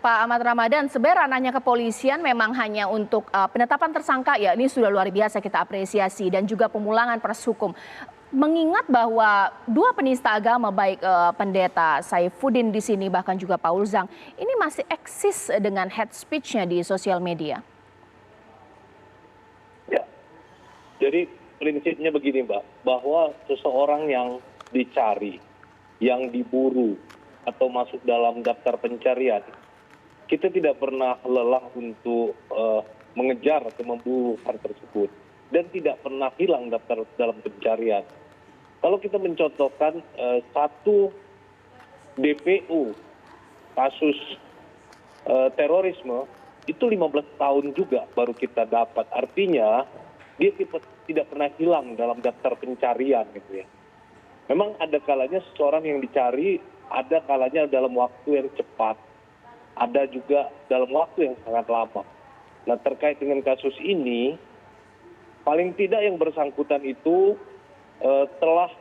Pak Ahmad Ramadan, sebenarnya ranahnya kepolisian memang hanya untuk penetapan tersangka, ya ini sudah luar biasa kita apresiasi, dan juga pemulangan proses hukum. Mengingat bahwa dua penista agama baik pendeta Saifuddin di sini bahkan juga Paul Zhang ini masih eksis dengan hate speech-nya di sosial media. Ya, jadi prinsipnya begini Mbak, bahwa seseorang yang dicari, yang diburu, atau masuk dalam daftar pencarian, kita tidak pernah lelah untuk mengejar atau memburu hal tersebut. Dan tidak pernah hilang daftar dalam pencarian. Kalau kita mencontohkan satu DPO kasus terorisme, itu 15 tahun juga baru kita dapat. Artinya dia tidak pernah hilang dalam daftar pencarian gitu ya. Memang ada kalanya seseorang yang dicari, ada kalanya dalam waktu yang cepat, ada juga dalam waktu yang sangat lama. Nah, terkait dengan kasus ini, paling tidak yang bersangkutan itu telah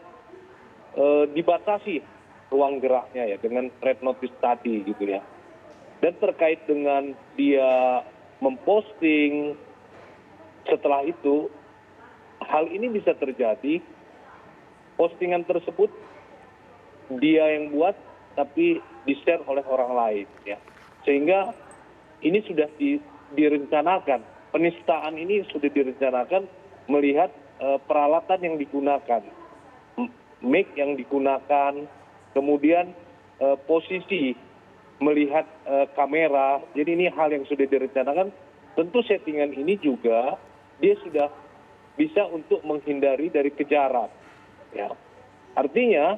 dibatasi ruang geraknya ya dengan red notice tadi gitu ya. Dan terkait dengan dia memposting setelah itu, hal ini bisa terjadi, postingan tersebut dia yang buat tapi di-share oleh orang lain ya. Sehingga ini sudah direncanakan, penistaan ini sudah direncanakan melihat peralatan yang digunakan, mic yang digunakan, kemudian posisi melihat kamera. Jadi ini hal yang sudah direncanakan. Tentu settingan ini juga dia sudah bisa untuk menghindari dari kejaran. Ya. Artinya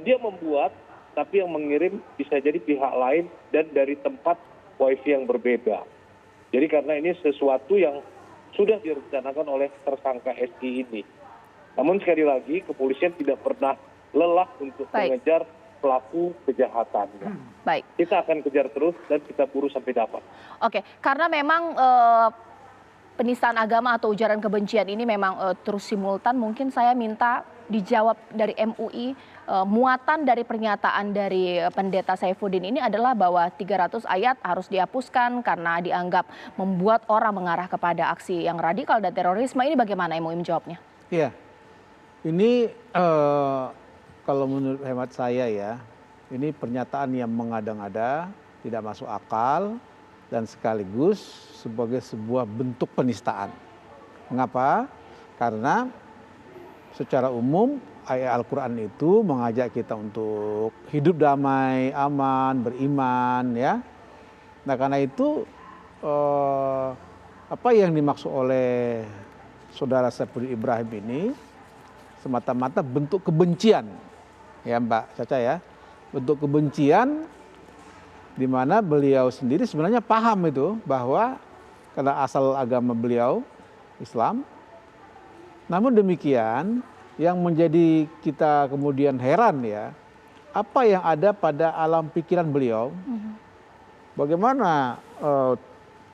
dia membuat, tapi yang mengirim bisa jadi pihak lain dan dari tempat wifi yang berbeda. Jadi karena ini sesuatu yang sudah direncanakan oleh tersangka SI ini. Namun sekali lagi kepolisian tidak pernah lelah untuk mengejar pelaku kejahatannya. Baik. Kita akan kejar terus dan kita buru sampai dapat. Oke, karena memang penistaan agama atau ujaran kebencian ini memang terus simultan, mungkin saya minta dijawab dari MUI, muatan dari pernyataan dari pendeta Saifuddin ini adalah bahwa 300 ayat harus dihapuskan karena dianggap membuat orang mengarah kepada aksi yang radikal dan terorisme. Ini bagaimana MUI menjawabnya? Iya, ini kalau menurut hemat saya ya, ini pernyataan yang mengada-ngada, tidak masuk akal, dan sekaligus sebagai sebuah bentuk penistaan. Mengapa? Karena secara umum ayat Al-Quran itu mengajak kita untuk hidup damai, aman, beriman ya. Nah karena itu apa yang dimaksud oleh saudara Saifuddin Ibrahim ini semata-mata bentuk kebencian ya Mbak Caca ya. Bentuk kebencian di mana beliau sendiri sebenarnya paham itu bahwa karena asal agama beliau Islam. Namun demikian yang menjadi kita kemudian heran ya, apa yang ada pada alam pikiran beliau, bagaimana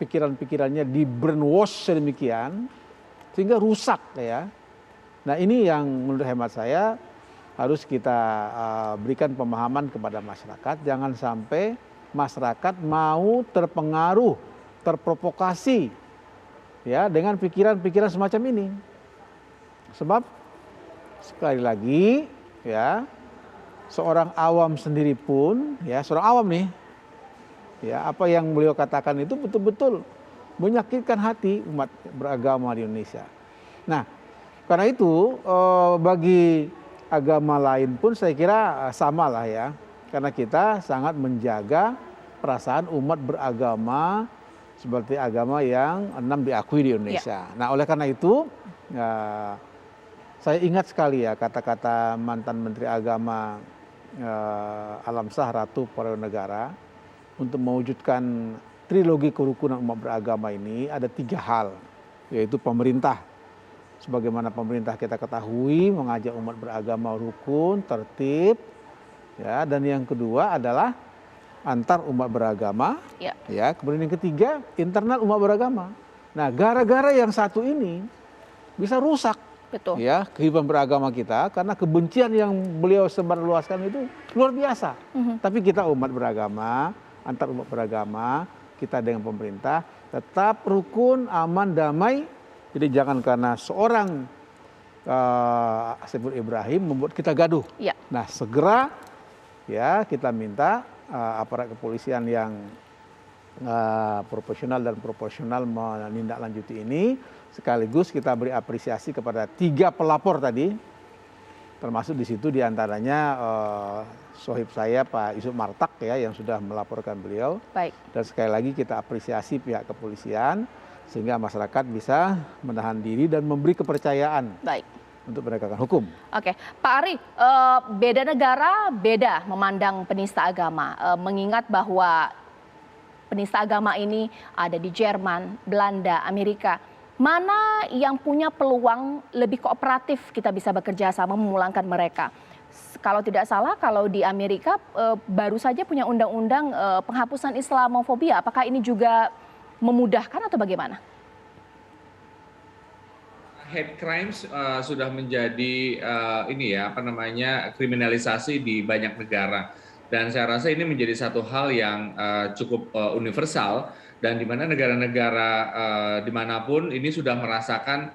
pikiran-pikirannya di brainwash sedemikian sehingga rusak ya. Nah ini yang menurut hemat saya harus kita berikan pemahaman kepada masyarakat, jangan sampai masyarakat mau terpengaruh, terprovokasi ya dengan pikiran-pikiran semacam ini. Sebab sekali lagi ya, seorang awam sendiri pun ya, seorang awam nih ya, apa yang beliau katakan itu betul-betul menyakitkan hati umat beragama di Indonesia. Nah, karena itu bagi agama lain pun saya kira sama lah ya, karena kita sangat menjaga perasaan umat beragama seperti agama yang 6 diakui di Indonesia. Ya. Nah, oleh karena itu saya ingat sekali ya kata-kata mantan Menteri Agama Alamsyah Ratu Parawirnegara untuk mewujudkan trilogi kerukunan umat beragama ini ada 3 hal, yaitu pemerintah. Sebagaimana pemerintah kita ketahui mengajak umat beragama rukun, tertib, ya. Dan yang kedua adalah antar umat beragama, ya. Kemudian yang ketiga internal umat beragama. Nah, gara-gara yang satu ini bisa rusak. Betul. Ya, kehidupan beragama kita karena kebencian yang beliau sebarluaskan itu luar biasa. Tapi kita umat beragama antar umat beragama kita dengan pemerintah tetap rukun, aman, damai. Jadi jangan karena seorang Saiful Ibrahim membuat kita gaduh. Ya. Nah segera ya kita minta aparat kepolisian yang profesional dan proporsional menindaklanjuti ini. Sekaligus kita beri apresiasi kepada 3 pelapor tadi, termasuk di situ diantaranya sohib saya Pak Yusuf Martak ya yang sudah melaporkan beliau. Baik. Dan sekali lagi kita apresiasi pihak kepolisian sehingga masyarakat bisa menahan diri dan memberi kepercayaan. Baik. Untuk penegakan hukum. Oke, Pak Ari, beda negara beda memandang penista agama, mengingat bahwa penista agama ini ada di Jerman, Belanda, Amerika. Mana yang punya peluang lebih kooperatif kita bisa bekerja sama memulangkan mereka? Kalau tidak salah, kalau di Amerika baru saja punya undang-undang penghapusan Islamofobia. Apakah ini juga memudahkan atau bagaimana? Hate crimes sudah menjadi kriminalisasi di banyak negara, dan saya rasa ini menjadi satu hal yang cukup universal, dan di mana negara-negara dimanapun ini sudah merasakan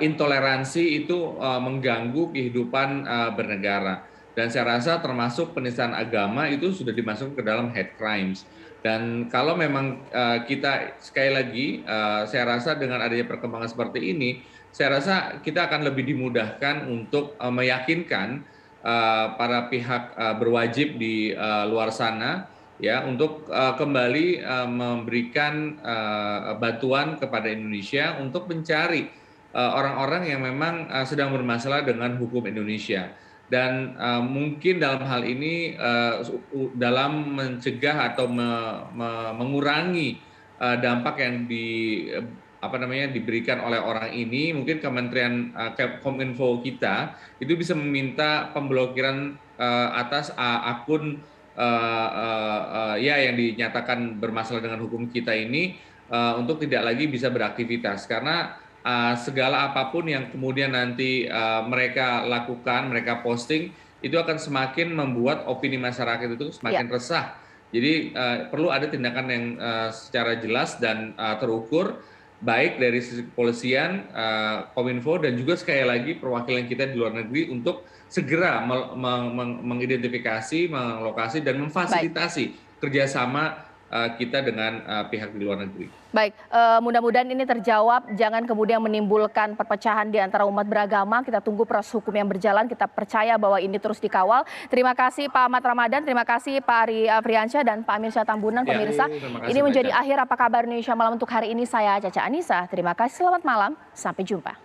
intoleransi itu mengganggu kehidupan bernegara, dan saya rasa termasuk penistaan agama itu sudah dimasukkan ke dalam hate crimes. Dan kalau memang kita sekali lagi, saya rasa dengan adanya perkembangan seperti ini, saya rasa kita akan lebih dimudahkan untuk meyakinkan para pihak berwajib di luar sana ya untuk kembali memberikan bantuan kepada Indonesia untuk mencari orang-orang yang memang sedang bermasalah dengan hukum Indonesia. Dan mungkin dalam hal ini dalam mencegah atau mengurangi dampak yang diberikan oleh orang ini, mungkin Kementerian Kominfo kita itu bisa meminta pemblokiran atas akun yang dinyatakan bermasalah dengan hukum kita ini untuk tidak lagi bisa beraktivitas, karena segala apapun yang kemudian nanti mereka lakukan, mereka posting, itu akan semakin membuat opini masyarakat itu semakin resah. Jadi perlu ada tindakan yang secara jelas dan terukur, baik dari sisi kepolisian, Kominfo, dan juga sekali lagi perwakilan kita di luar negeri untuk segera mengidentifikasi, melokasi, dan memfasilitasi kerjasama kita dengan pihak di luar negeri. Baik, mudah-mudahan ini terjawab, jangan kemudian menimbulkan perpecahan di antara umat beragama. Kita tunggu proses hukum yang berjalan, kita percaya bahwa ini terus dikawal. Terima kasih Pak Ahmad Ramadan, terima kasih Pak Ari Afriansyah dan Pak Amir Syah Tambunan. Pemirsa, ini menjadi akhir Apa Kabar Indonesia Malam untuk hari ini. Saya Caca Anissa, terima kasih, selamat malam, sampai jumpa.